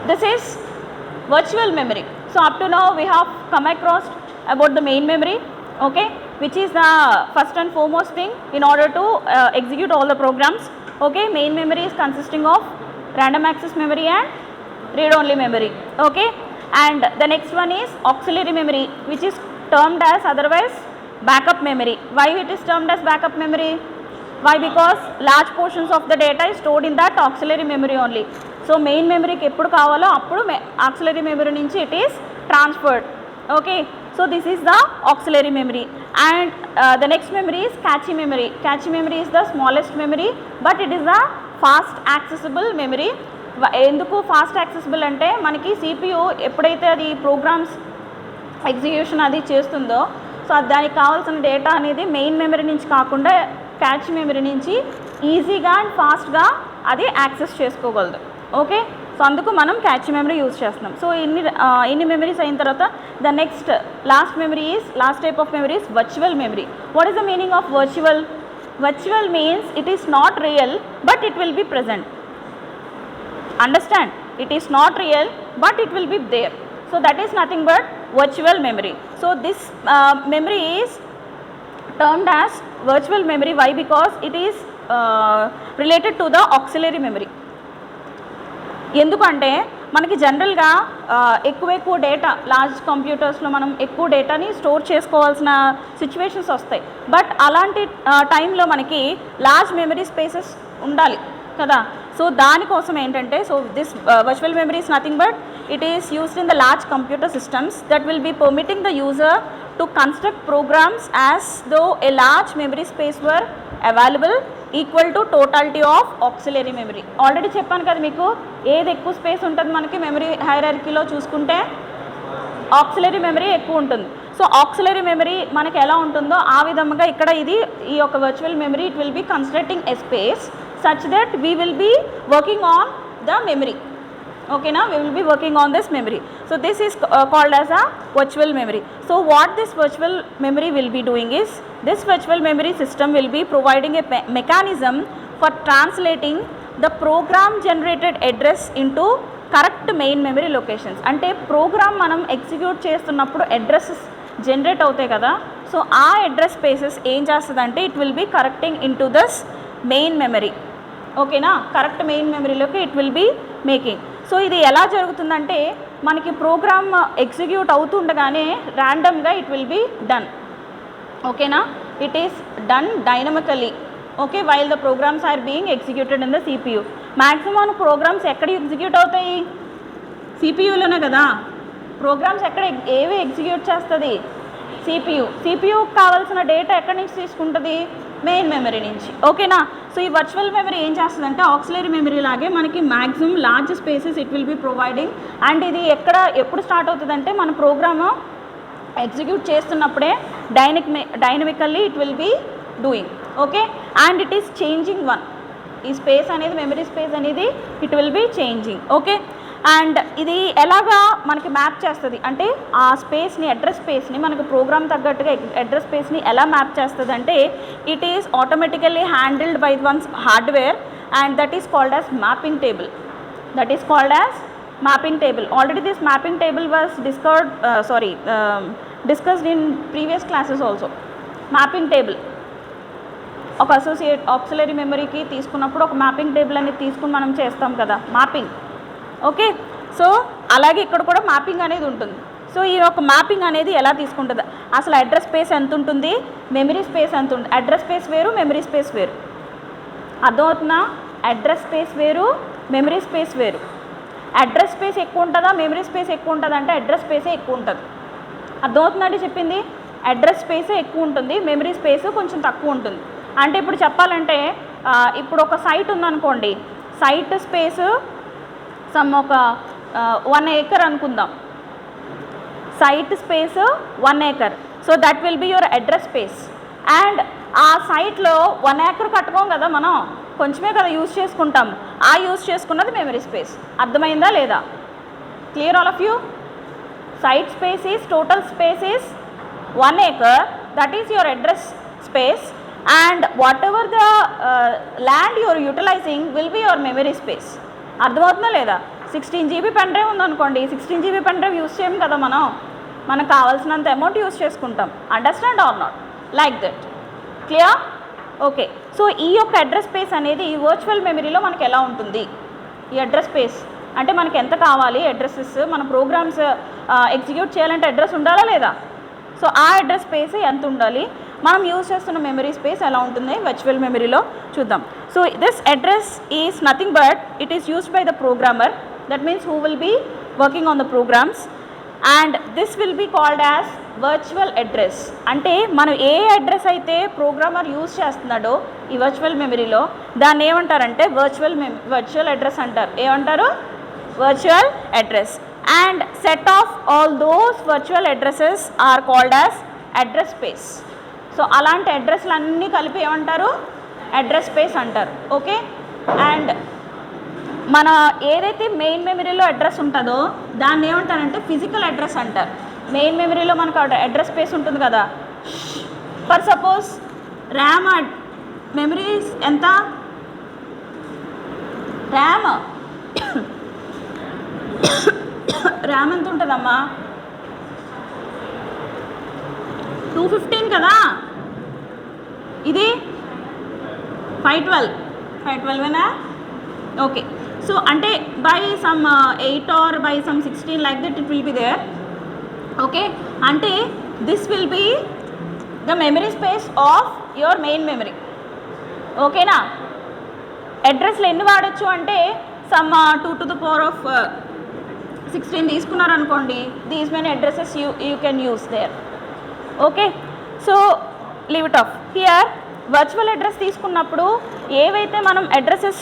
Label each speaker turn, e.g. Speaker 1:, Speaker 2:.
Speaker 1: this is virtual memory. So up to now we have come across about the main memory, okay, which is the first and foremost thing in order to execute all the programs. Okay, main memory is consisting of random access memory and read only memory. Okay, and the next one is auxiliary memory, which is termed as otherwise backup memory. Why it is termed as backup memory? Why? Because large portions of the data is stored in that auxiliary memory only. So main memory ki eppudu kavalo appudu auxiliary memory nunchi it is transferred. Okay, so this is the auxiliary memory. And the next memory is cache memory. Cache memory is the smallest memory, but it is a fast accessible memory. ఎందుకు fast accessible అంటే మనకి CPU ఎప్పుడైతే అది programmes execution అది చేస్తుందో, so దానికి కావాల్సిన data అనేది మెయిన్ మెమరీ నుంచి కాకుండా క్యాచ్ మెమరీ నుంచి ఈజీగా అండ్ ఫాస్ట్గా అది యాక్సెస్ చేసుకోగలదు. ఓకే, సో అందుకు మనం క్యాచ్ మెమరీ యూజ్ చేస్తున్నాం. సో ఇన్ని మెమరీస్ అయిన తర్వాత the next last type of memory is virtual memory. What is the meaning of virtual? Virtual means it is not real but it will be present. Understand, it is not real but it will be there. So that is nothing but virtual memory. So this memory is termed as virtual memory. Why? Because it is related to the auxiliary memory. ఎందుకంటే మనకి జనరల్గా ఎక్కువ data large కంప్యూటర్స్లో మనం ఎక్కువ డేటాని store చేసుకోవాల్సిన situations వస్తాయి. But అలాంటి టైంలో మనకి లార్జ్ మెమరీ స్పేసెస్ ఉండాలి కదా. సో దానికోసం ఏంటంటే, so this virtual memory is nothing but it is used in the large computer systems that will be permitting the user to construct programs as though a large memory space were available equal to totality of auxiliary memory. Already చెప్పాను కదా మీకు, ఏది ఎక్కువ space ఉంటుంది మనకి memory హైరార్కీలో చూసుకుంటే auxiliary memory ఎక్కువ ఉంటుంది. సో ఆక్సిలరీ మెమరీ మనకి ఎలా ఉంటుందో ఆ విధంగా ఇక్కడ ఈ యొక్క virtual memory it will be constructing a space such that we will be working on the memory. Okay, now we will be working on this memory. So this is called as a virtual memory. So what this virtual memory will be doing is, this virtual memory system will be providing a mechanism for translating the program generated address into correct main memory locations. అంటే program మనం execute చేస్తున్నప్పుడు addresses generate అవుతాయి కదా. So ఆ address spaces ఏం చేస్తుందంటే it will be correcting into this main memory. ఓకేనా, correct main మెమరీలోకి it will be making. So ఇది ఎలా జరుగుతుందంటే మనకి ప్రోగ్రామ్ ఎగ్జిక్యూట్ అవుతుండగానే ర్యాండమ్గా ఇట్ విల్ బీ డన్. ఓకేనా, it is done dynamically. Okay, while the programs are being executed in the CPU. Maximum programs ఎక్కడ ఎగ్జిక్యూట్ అవుతాయి? CPUలోనే కదా. ప్రోగ్రామ్స్ ఏవి ఎగ్జిక్యూట్ చేస్తుంది? CPU కావాల్సిన డేటా ఎక్కడి నుంచి తీసుకుంటుంది? మెయిన్ మెమరీ నుంచి. ఓకేనా, సో ఈ వర్చువల్ మెమరీ ఏం చేస్తుందంటే ఆక్సిలరీ మెమరీ లాగే మనకి maximum large spaces it will be providing. And ఇది ఎప్పుడు స్టార్ట్ అవుతుందంటే మన ప్రోగ్రామ్ ఎగ్జిక్యూట్ చేస్తున్నప్పుడే dynamically it will be doing. Okay, and it is changing one. ఈ స్పేస్ అనేది మెమరీ స్పేస్ అనేది it will be changing. Okay, and ఇది ఎలాగా మనకి మ్యాప్ చేస్తుంది అంటే ఆ స్పేస్ని అడ్రస్ స్పేస్ని మనకు ప్రోగ్రామ్ తగ్గట్టుగా అడ్రస్ స్పేస్ని ఎలా మ్యాప్ చేస్తుంది అంటే it is automatically handled by once hardware and that is called as mapping table. Already this mapping table was discussed in previous classes also. Mapping table ఒక auxiliary మెమరీకి తీసుకున్నప్పుడు ఒక mapping table అనేది తీసుకుని మనం చేస్తాం కదా మ్యాపింగ్. ఓకే, సో అలాగే ఇక్కడ కూడా మ్యాపింగ్ అనేది ఉంటుంది. సో ఈ యొక్క మ్యాపింగ్ అనేది ఎలా తీసుకుంటుంది? అసలు అడ్రస్ స్పేస్ ఎంత ఉంటుంది, మెమరీ స్పేస్ ఎంత ఉంటుంది? అడ్రస్ స్పేస్ వేరు, మెమరీ స్పేస్ వేరు. అర్థమవుతుందా? అడ్రస్ స్పేస్ వేరు, మెమరీ స్పేస్ వేరు. అడ్రస్ స్పేస్ ఎక్కువ ఉంటుందా, మెమరీ స్పేస్ ఎక్కువ ఉంటుంది అంటే అడ్రస్ స్పేసే ఎక్కువ ఉంటుంది. అర్థమవుతుందండి చెప్పింది? అడ్రస్ స్పేసే ఎక్కువ ఉంటుంది, మెమరీ స్పేస్ కొంచెం తక్కువ ఉంటుంది. అంటే ఇప్పుడు చెప్పాలంటే ఇప్పుడు ఒక సైట్ ఉందనుకోండి, సైట్ స్పేస్ ఒక 1 acre అనుకుందాం. Site space 1 acre. So that will be your address space. And ఆ సైట్లో 1 acre కట్టుకోం కదా, మనం కొంచెమే కదా యూజ్ చేసుకుంటాం. ఆ యూజ్ చేసుకున్నది మెమరీ స్పేస్. అర్థమైందా లేదా? Clear all of you? Site space is total space is 1 acre. That is your address space. And whatever the land you are utilizing will be your memory space. అర్థమవుతుందా లేదా? 16 GB pen drive ఉందనుకోండి, 16 GB pen drive use చేయం కదా మనం, మనకు కావాల్సినంత amount use చేసుకుంటాం. Understand or not? Like that. Clear? Okay. So ఈ యొక్క అడ్రస్ స్పేస్ అనేది వర్చువల్ మెమరీలో మనకి ఎలా ఉంటుంది? ఈ అడ్రస్ స్పేస్ అంటే మనకి ఎంత కావాలి అడ్రసెస్, మన ప్రోగ్రామ్స్ ఎగ్జిక్యూట్ చేయాలంటే అడ్రస్ ఉండాలా లేదా? సో ఆ అడ్రస్ స్పేస్ ఎంత ఉండాలి, మనం యూజ్ చేస్తున్న మెమరీ స్పేస్ ఎలా ఉంటుంది వర్చువల్ మెమరీలో చూద్దాం. So this address is nothing but it is used by the programmer, that means who will be working on the programs, and this will be called as virtual address. అంటే మనం ఏ address అయితే programmer use చేస్తున్నాడో ఈ virtual మెమరీలో దాన్ని ఏమంటారంటే virtual address అంటారు. ఏమంటారు? Virtual address. And set of all those virtual addresses are called as address space. So అలాంటి అడ్రస్లు అన్నీ కలిపి ఏమంటారు? అడ్రస్ స్పేస్ అంటారు. ఓకే. అండ్ మన ఏదైతే మెయిన్ మెమరీలో అడ్రస్ ఉంటుందో దాన్ని ఏమంటారంటే ఫిజికల్ అడ్రస్ అంటారు. మెయిన్ మెమరీలో మనకు అడ్రస్ స్పేస్ ఉంటుంది కదా. ఫర్ సపోజ్ ర్యామ్ మెమరీస్ ఎంత? ర్యామ్ ఎంత ఉంటుందమ్మా? 215 కదా. ఇది 512 ఓకే. సో అంటే by some 8 or by some 16 like that it will be there. Okay. అంటే this will be the memory space of your main memory. ఓకేనా? అడ్రస్లు ఎన్ని వాడచ్చు అంటే some 2 to the power of 16 తీసుకున్నారనుకోండి, these many addresses you can use there. Okay. So leave it off here. Virtual address తీసుకున్నప్పుడు ఏవైతే మనం అడ్రసెస్